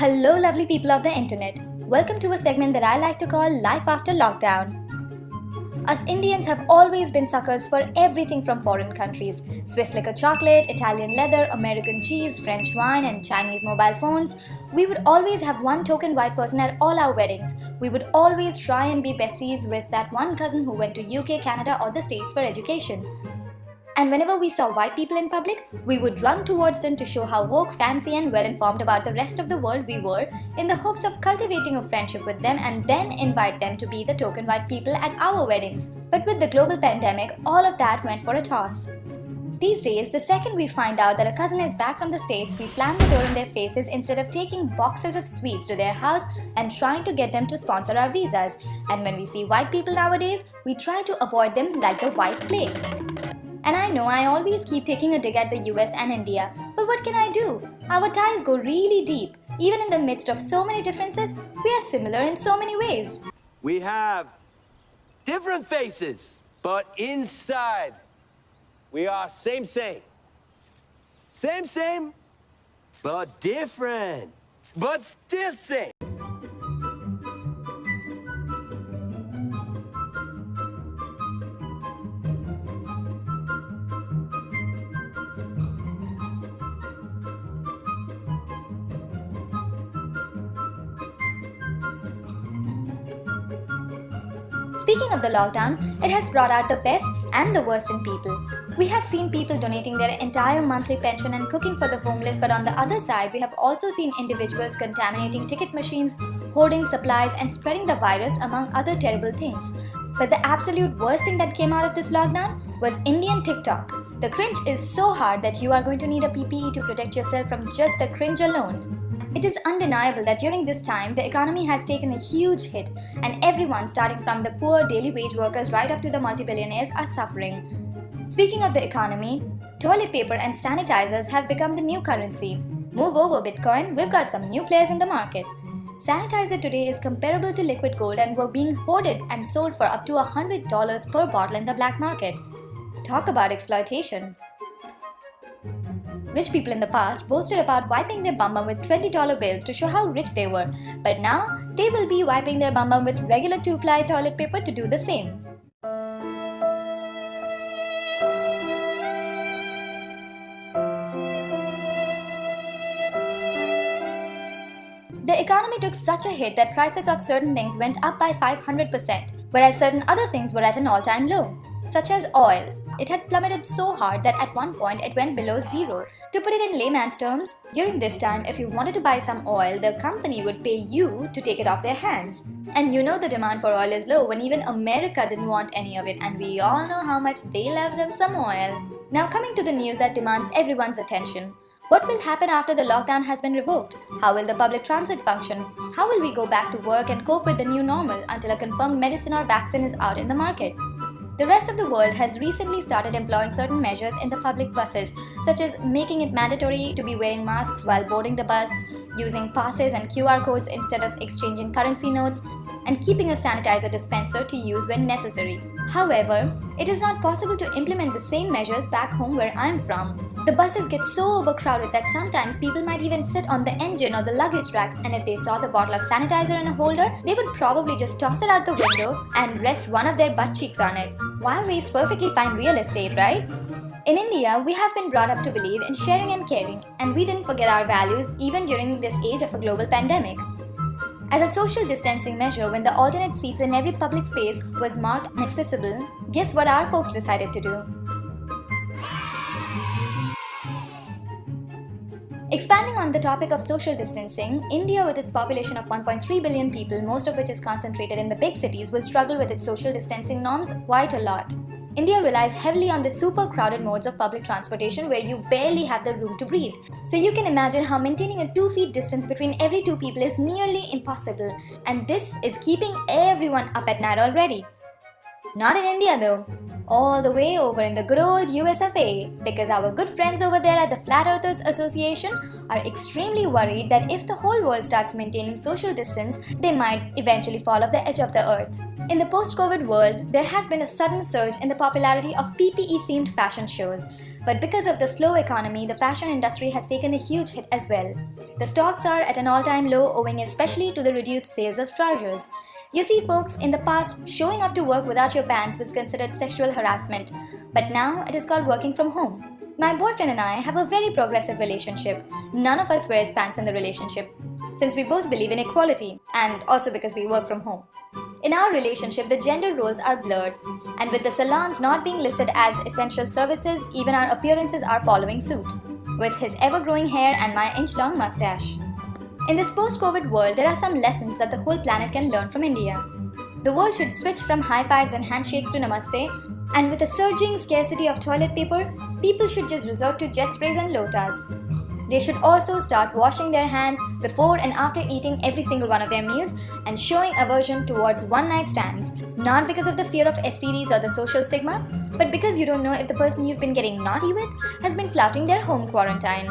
Hello, lovely people of the internet. Welcome to a segment that I like to call Life After Lockdown. Us Indians have always been suckers for everything from foreign countries. Swiss liquor chocolate, Italian leather, American cheese, French wine, and Chinese mobile phones. We would always have one token white person at all our weddings. We would always try and be besties with that one cousin who went to UK, Canada, or the States for education. And whenever we saw white people in public, we would run towards them to show how woke, fancy, and well-informed about the rest of the world we were, in the hopes of cultivating a friendship with them and then invite them to be the token white people at our weddings. But with the global pandemic, all of that went for a toss. These days, the second we find out that a cousin is back from the States, we slam the door in their faces instead of taking boxes of sweets to their house and trying to get them to sponsor our visas. And when we see white people nowadays, we try to avoid them like the white plague. And I know I always keep taking a dig at the US and India, but what can I do? Our ties go really deep. Even in the midst of so many differences, we are similar in so many ways. We have different faces, but inside, we are same. Same, but different, but still same. Speaking of the lockdown, it has brought out the best and the worst in people. We have seen people donating their entire monthly pension and cooking for the homeless, but on the other side, we have also seen individuals contaminating ticket machines, hoarding supplies, and spreading the virus, among other terrible things. But the absolute worst thing that came out of this lockdown was Indian TikTok. The cringe is so hard that you are going to need a PPE to protect yourself from just the cringe alone. It is undeniable that during this time, the economy has taken a huge hit, and everyone, starting from the poor daily wage workers right up to the multi-billionaires, are suffering. Speaking of the economy, toilet paper and sanitizers have become the new currency. Move over, Bitcoin, we've got some new players in the market. Sanitizer today is comparable to liquid gold and were being hoarded and sold for up to $100 per bottle in the black market. Talk about exploitation. Rich people in the past boasted about wiping their bum with $20 bills to show how rich they were, but now they will be wiping their bum with regular 2-ply toilet paper to do the same. The economy took such a hit that prices of certain things went up by 500%, whereas certain other things were at an all-time low, such as oil. It had plummeted so hard that at one point it went below zero. To put it in layman's terms, during this time, if you wanted to buy some oil, the company would pay you to take it off their hands. And you know the demand for oil is low when even America didn't want any of it, and we all know how much they love them some oil. Now coming to the news that demands everyone's attention. What will happen after the lockdown has been revoked? How will the public transit function? How will we go back to work and cope with the new normal until a confirmed medicine or vaccine is out in the market? The rest of the world has recently started employing certain measures in the public buses, such as making it mandatory to be wearing masks while boarding the bus, using passes and QR codes instead of exchanging currency notes, and keeping a sanitizer dispenser to use when necessary. However, it is not possible to implement the same measures back home where I am from. The buses get so overcrowded that sometimes people might even sit on the engine or the luggage rack, and if they saw the bottle of sanitizer in a holder, they would probably just toss it out the window and rest one of their butt cheeks on it. Why waste perfectly fine real estate, right? In India, we have been brought up to believe in sharing and caring, and we didn't forget our values even during this age of a global pandemic. As a social distancing measure, when the alternate seats in every public space was marked inaccessible, guess what our folks decided to do? Expanding on the topic of social distancing, India, with its population of 1.3 billion people, most of which is concentrated in the big cities, will struggle with its social distancing norms quite a lot. India relies heavily on the super crowded modes of public transportation where you barely have the room to breathe. So you can imagine how maintaining a 2 feet distance between every two people is nearly impossible, and this is keeping everyone up at night already. Not in India though. All the way over in the good old US of A, because our good friends over there at the Flat Earthers Association are extremely worried that if the whole world starts maintaining social distance, they might eventually fall off the edge of the earth. In the post-COVID world, there has been a sudden surge in the popularity of PPE-themed fashion shows. But because of the slow economy, the fashion industry has taken a huge hit as well. The stocks are at an all-time low owing especially to the reduced sales of trousers. You see folks, in the past, showing up to work without your pants was considered sexual harassment, but now it is called working from home. My boyfriend and I have a very progressive relationship. None of us wears pants in the relationship, since we both believe in equality, and also because we work from home. In our relationship, the gender roles are blurred, and with the salons not being listed as essential services, even our appearances are following suit, with his ever-growing hair and my inch-long mustache. In this post-COVID world, there are some lessons that the whole planet can learn from India. The world should switch from high fives and handshakes to namaste, and with a surging scarcity of toilet paper, people should just resort to jet sprays and lotas. They should also start washing their hands before and after eating every single one of their meals and showing aversion towards one-night stands, not because of the fear of STDs or the social stigma, but because you don't know if the person you've been getting naughty with has been flouting their home quarantine.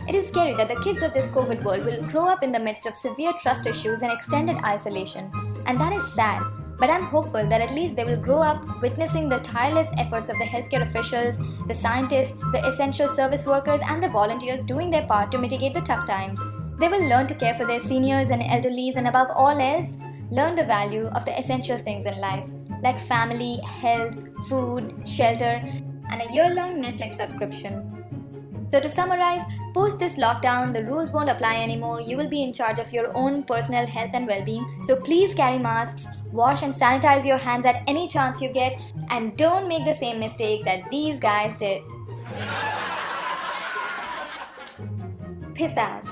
It is scary that the kids of this COVID world will grow up in the midst of severe trust issues and extended isolation, and that is sad. But I'm hopeful that at least they will grow up witnessing the tireless efforts of the healthcare officials, the scientists, the essential service workers, and the volunteers doing their part to mitigate the tough times. They will learn to care for their seniors and elderlies, and above all else, learn the value of the essential things in life, like family, health, food, shelter, and a year-long Netflix subscription. So to summarize, post this lockdown, the rules won't apply anymore. You will be in charge of your own personal health and well-being. So please carry masks, wash and sanitize your hands at any chance you get, and don't make the same mistake that these guys did. Peace out.